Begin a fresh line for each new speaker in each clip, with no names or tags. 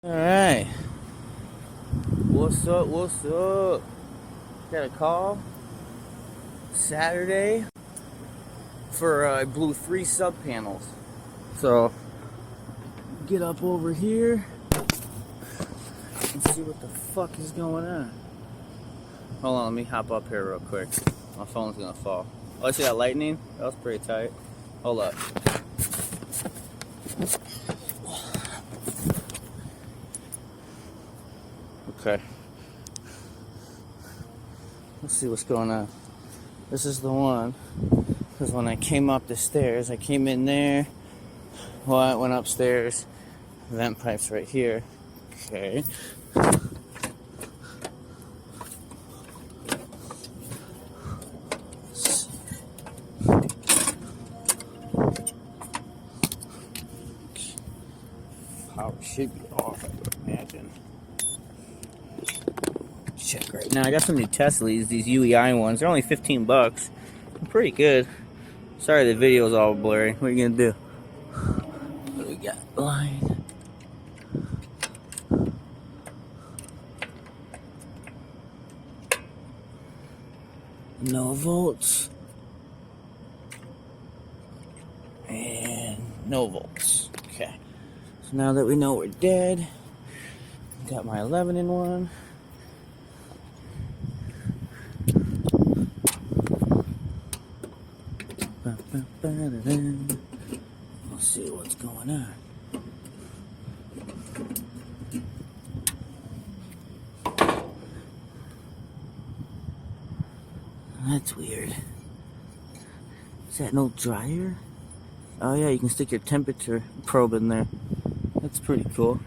Alright. What's up? What's up? Got a call Saturday for I blew 3 sub panels. So get up over here and see what the fuck is going on. Hold on, let me hop up here real quick. My phone's gonna fall. Oh, I see that lightning? That was pretty tight. Hold up. Okay. Let's see what's going on. This is the one. Because when I came up the stairs, I came in there. Well, I went upstairs. Vent pipe's right here. Okay. Power should be off, I would imagine. Check right now. I got some new Teslas, these UEI ones. They're only 15 bucks. They're pretty good. Sorry the video's all blurry. What are you gonna do? What do we got? Line. No volts. And no volts. Okay. So now that we know we're dead, got my 11-in-1. We'll see what's going on. That's weird. Is that no dryer? Oh yeah, you can stick your temperature probe in there. That's pretty cool.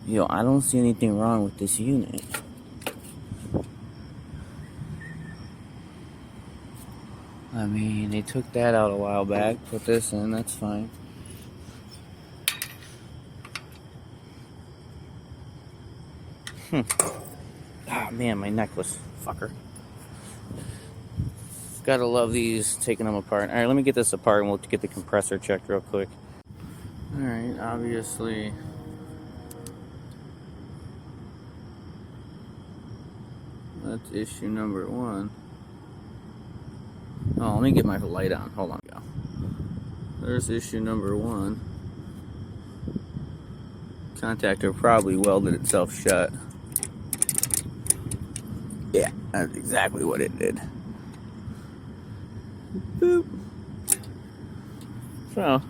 Yo, I don't see anything wrong with this unit. I mean, they took that out a while back, put this in, that's fine. Ah, man, my necklace, fucker. Gotta love these, taking them apart. Alright, let me get this apart and we'll get the compressor checked real quick. Alright, obviously. That's issue number 1. Oh, let me get my light on. Hold on. There's issue number 1. Contactor probably welded itself shut. Yeah, that's exactly what it did. Boop. So,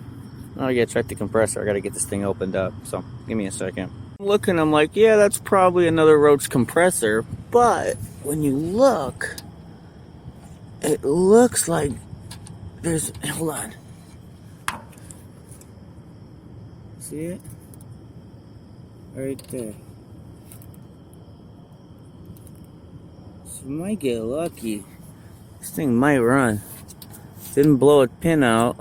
I gotta check the compressor. I gotta get this thing opened up. So, give me a second. I'm looking, I'm like, yeah, that's probably another Roach compressor. But when you look, it looks like there's, hold on. See it? Right there. So you might get lucky. This thing might run. Didn't blow a pin out.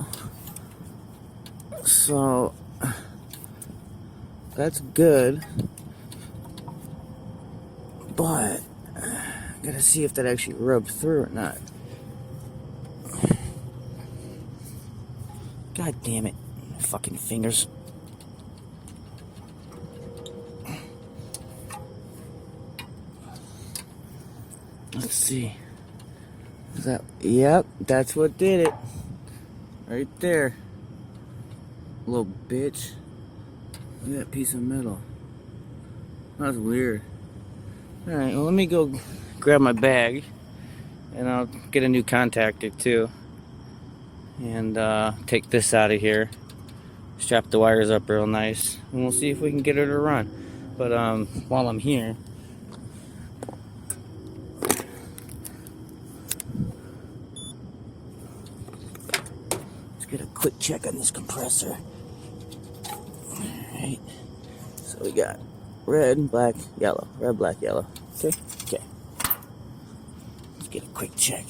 So that's good. But I gotta see if that actually rubbed through or not. God damn it. Fucking fingers. Let's see. Is that, yep, that's what did it. Right there. Little bitch. Look at that piece of metal. That's weird. Alright, well, let me go grab my bag. And I'll get a new contactor too. And take this out of here. Strap the wires up real nice. And we'll see if we can get her to run. But while I'm here, get a quick check on this compressor. Alright. So we got red, black, yellow. Red, black, yellow. Okay? Okay. Let's get a quick check.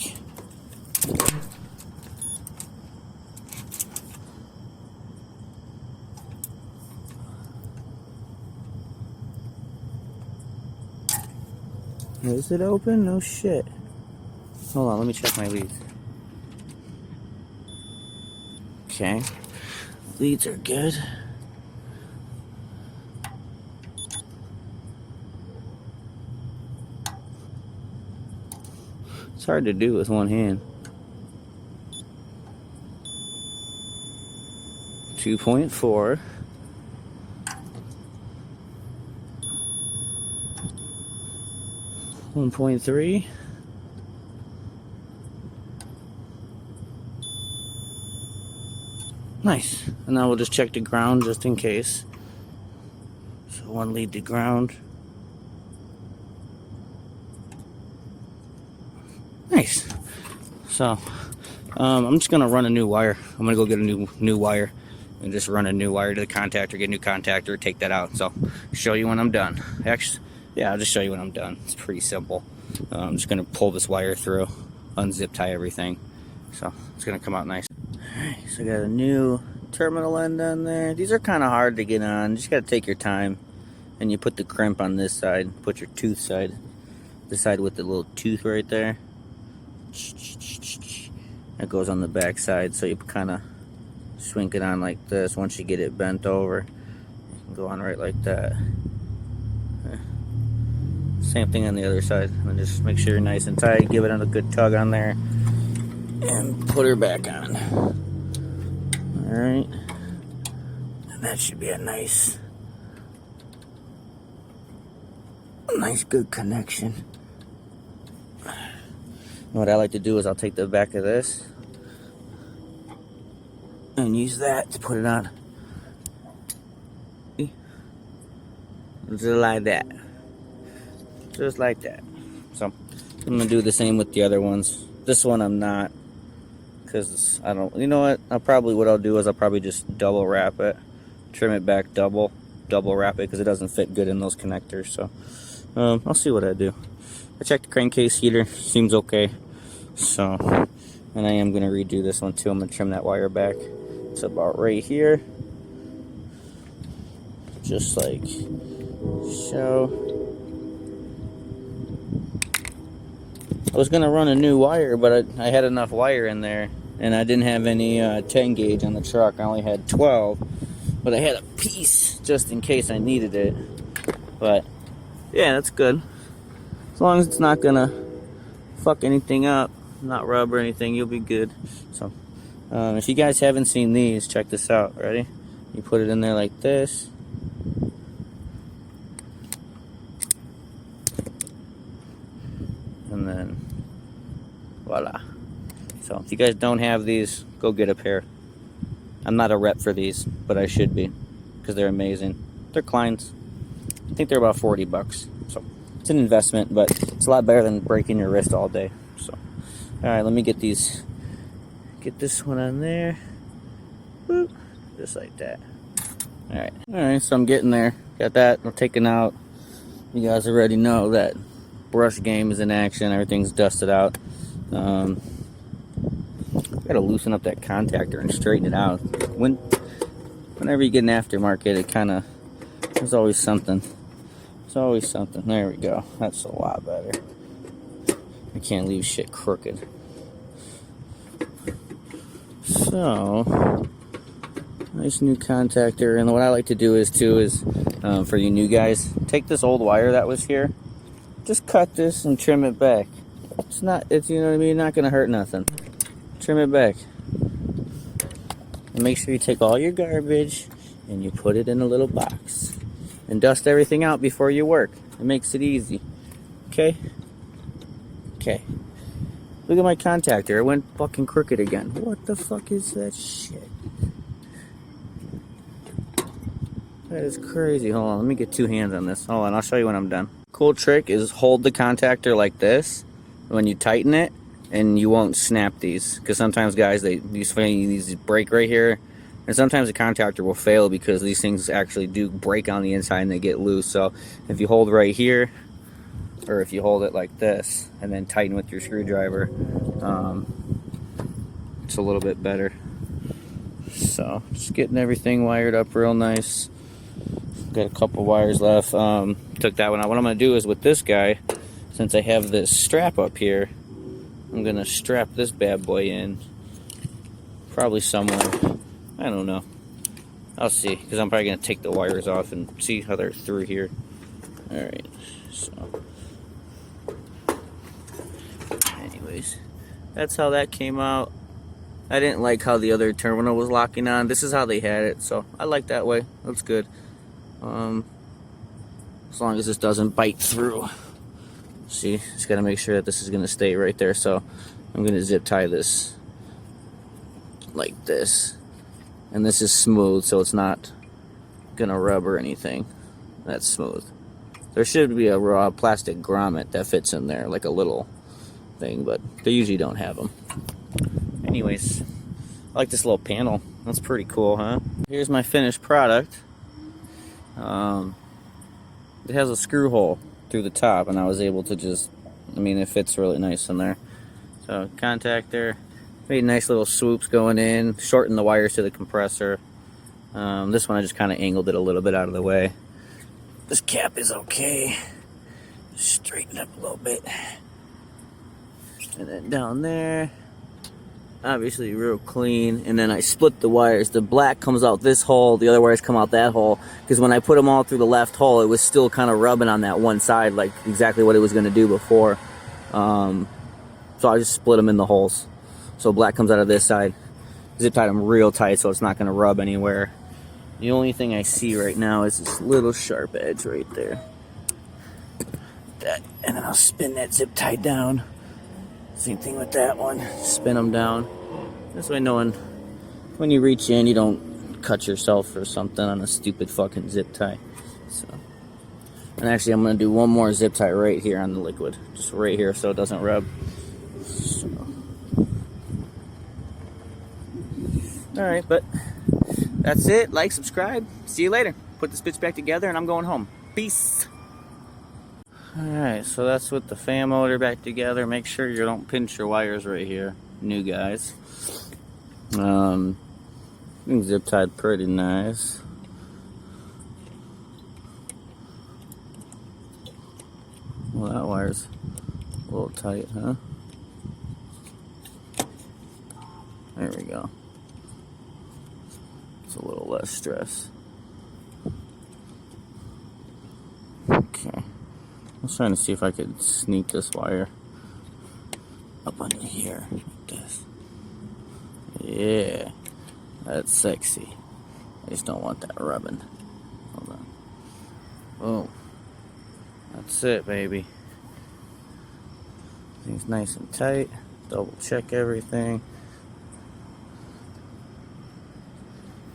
Is it open? No shit. Hold on, let me check my leads. Okay. Leads are good. hard to do with one hand. 2.4. One 1.3. Nice. And now we'll just check the ground just in case. So one lead to ground. Nice. So I'm just gonna run a new wire. I'm gonna go get a new wire and just run a new wire to the contactor, get a new contactor, take that out. So show you when I'm done. Actually, yeah, I'll just show you when I'm done. It's pretty simple. I'm just gonna pull this wire through, unzip tie everything. So it's gonna come out nice. Alright, so I got a new terminal end on there. These are kind of hard to get on. Just gotta take your time. And you put the crimp on this side, put your tooth side, the side with the little tooth right there. That goes on the back side, so you kind of swing it on like this. Once you get it bent over, you can go on right like that. Same thing on the other side. And just make sure you're nice and tight. Give it a good tug on there, and put her back on. All right, and that should be a nice good connection. What I like to do is I'll take the back of this and use that to put it on. Just like that. Just like that. So I'm gonna do the same with the other ones. This one I'm not, because I don't, you know what, what I'll do is I'll probably just double wrap it, trim it back double wrap it, because it doesn't fit good in those connectors. So I'll see what I do. I checked the crankcase heater, seems okay. So, and I am going to redo this one too. I'm going to trim that wire back. It's about right here. Just like so. I was going to run a new wire, but I had enough wire in there. And I didn't have any 10 gauge on the truck. I only had 12. But I had a piece just in case I needed it. But yeah, that's good. As long as it's not gonna fuck anything up, not rub or anything, you'll be good. So if you guys haven't seen these, check this out. Ready? You put it in there like this. And then voila. So if you guys don't have these, go get a pair. I'm not a rep for these, but I should be, because they're amazing. They're Kleins. I think they're about 40 bucks. So it's an investment, but it's a lot better than breaking your wrist all day. So, all right, let me get these. Get this one on there. Boop. Just like that. All right. So I'm getting there. Got that taken out. You guys already know that brush game is in action. Everything's dusted out. Gotta loosen up that contactor and straighten it out. Whenever you get an aftermarket, it kind of, there's always something. There's always something. There we go. That's a lot better. I can't leave shit crooked. So, nice new contactor. And what I like to do is for you new guys, take this old wire that was here, just cut this and trim it back. You know what I mean, not gonna hurt nothing. Trim it back. And make sure you take all your garbage and you put it in a little box. And dust everything out before you work. It makes it easy. Okay? Okay. Look at my contactor. It went fucking crooked again. What the fuck is that shit? That is crazy. Hold on, let me get two hands on this. Hold on, I'll show you when I'm done. Cool trick is hold the contactor like this when you tighten it, and you won't snap these. Because sometimes guys, these break right here. And sometimes the contactor will fail because these things actually do break on the inside and they get loose. So if you hold right here, or if you hold it like this and then tighten with your screwdriver, it's a little bit better. So just getting everything wired up real nice. Got a couple wires left. Took that one out. What I'm going to do is with this guy, since I have this strap up here, I'm going to strap this bad boy in. Probably somewhere. I don't know. I'll see, because I'm probably going to take the wires off and see how they're through here. Alright, so. anyways, that's how that came out. I didn't like how the other terminal was locking on. This is how they had it, so I like that way. That's good. As long as this doesn't bite through. See, just gotta make sure that this is gonna stay right there. So I'm gonna zip tie this like this, and this is smooth, so it's not gonna rub or anything. That's smooth. There should be a raw plastic grommet that fits in there, like a little thing, but they usually don't have them. Anyways, I like this little panel. That's pretty cool, huh? Here's my finished product. It has a screw hole through the top, and I was able to just, I mean, it fits really nice in there. So contactor, made nice little swoops going in, shortened the wires to the compressor. This one I just kind of angled it a little bit out of the way. This cap is okay. Straighten it up a little bit. And then down there, obviously real clean. And then I split the wires. The black comes out this hole, the other wires come out that hole, because when I put them all through the left hole, it was still kind of rubbing on that one side, like exactly what it was going to do before. So I just split them in the holes. So black comes out of this side. Zip tied them real tight so it's not going to rub anywhere. The only thing I see right now is this little sharp edge right there. That, and then I'll spin that zip tie down. Same thing with that one. Spin them down. This way no one, when you reach in, you don't cut yourself or something on a stupid fucking zip tie. So, and actually I'm going to do one more zip tie right here on the liquid. Just right here so it doesn't rub. So. Alright, but that's it. Like, subscribe. See you later. Put this bitch back together and I'm going home. Peace. Alright, so that's with the fan motor back together. Make sure you don't pinch your wires right here. New guys. I think zip tied pretty nice. Well, that wire's a little tight, huh? There we go. It's a little less stress. Okay. I was trying to see if I could sneak this wire up under here like this. Yeah, that's sexy. I just don't want that rubbing. Hold on. Boom. That's it, baby. Things nice and tight. Double check everything.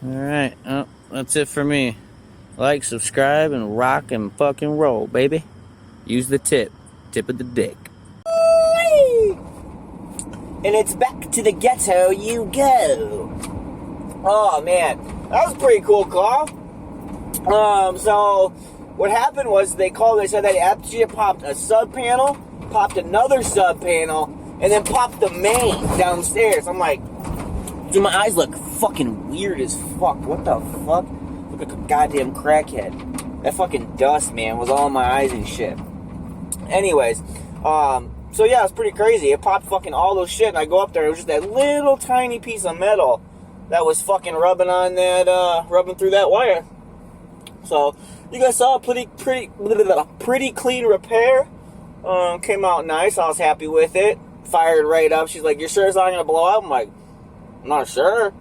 Alright, oh, that's it for me. Like, subscribe, and rock and fucking roll, baby. Use the tip of the dick. And it's back to the ghetto you go. Oh man, that was a pretty cool call. So what happened was they said they actually popped a sub panel, popped another sub panel, and then popped the main downstairs. I'm like, dude, my eyes look fucking weird as fuck. What the fuck? Look like a goddamn crackhead. That fucking dust, man, was all in my eyes and shit. Anyways, so yeah, it's pretty crazy. It popped fucking all those shit, and I go up there, it was just that little tiny piece of metal that was fucking rubbing on that, rubbing through that wire. So, you guys saw a pretty clean repair. Came out nice. I was happy with it. Fired right up. She's like, "You sure it's not gonna blow out?" I'm like, "I'm not sure,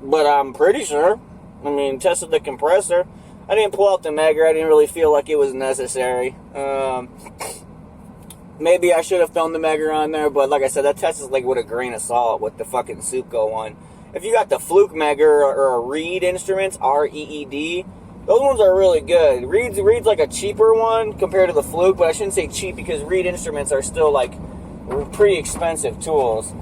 but I'm pretty sure." I mean, tested the compressor. I didn't pull out the megger. I didn't really feel like it was necessary. Maybe I should have thrown the megger on there, but like I said, that test is like with a grain of salt with the fucking Supco one. If you got the Fluke megger or a Reed Instruments, R-E-E-D, those ones are really good. Reed's like a cheaper one compared to the Fluke, but I shouldn't say cheap because Reed Instruments are still like pretty expensive tools.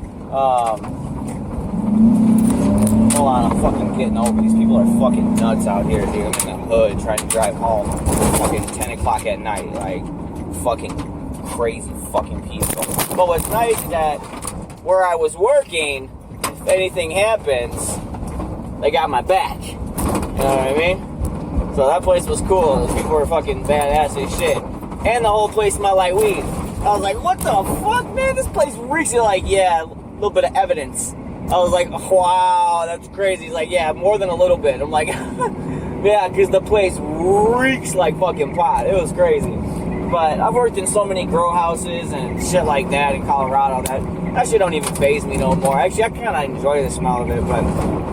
Hold on, I'm fucking getting over. These people are fucking nuts out here, dude. I'm in the hood trying to drive home. Fucking 10 o'clock at night. Like, fucking crazy fucking people. But what's nice is that where I was working, if anything happens, they got my back. You know what I mean? So that place was cool. Those people were fucking badass as shit. And the whole place smelled like weed. I was like, what the fuck, man? This place reeks. You're like, yeah, a little bit of evidence. I was like, wow, that's crazy. He's like, yeah, more than a little bit. I'm like, yeah, because the place reeks like fucking pot. It was crazy.
But I've worked in so many grow houses and shit like that in Colorado that shit don't even faze me no more. Actually, I kind of enjoy the smell of it, but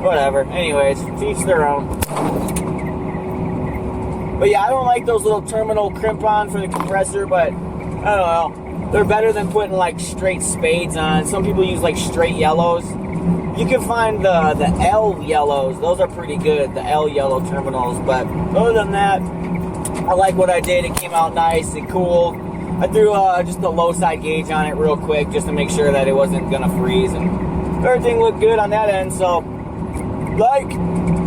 whatever. Anyways, to each their own. But yeah, I don't like those little terminal crimp-on for the compressor, but I don't know. They're better than putting like straight spades on. Some people use like straight yellows. You can find the L yellows. Those are pretty good, the L yellow terminals. But other than that, I like what I did. It came out nice and cool. I threw just a low side gauge on it real quick just to make sure that it wasn't gonna freeze, and everything looked good on that end. So like,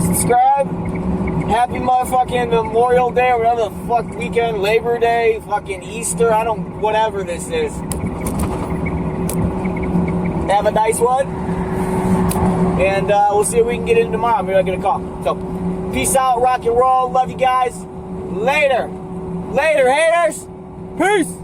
subscribe. Happy motherfucking Memorial Day or whatever the fuck weekend, Labor Day, fucking Easter, I don't, whatever this is. Have a nice one. And we'll see if we can get in tomorrow. Maybe I'll get a call. So, peace out, rock and roll. Love you guys. Later. Later, haters. Peace.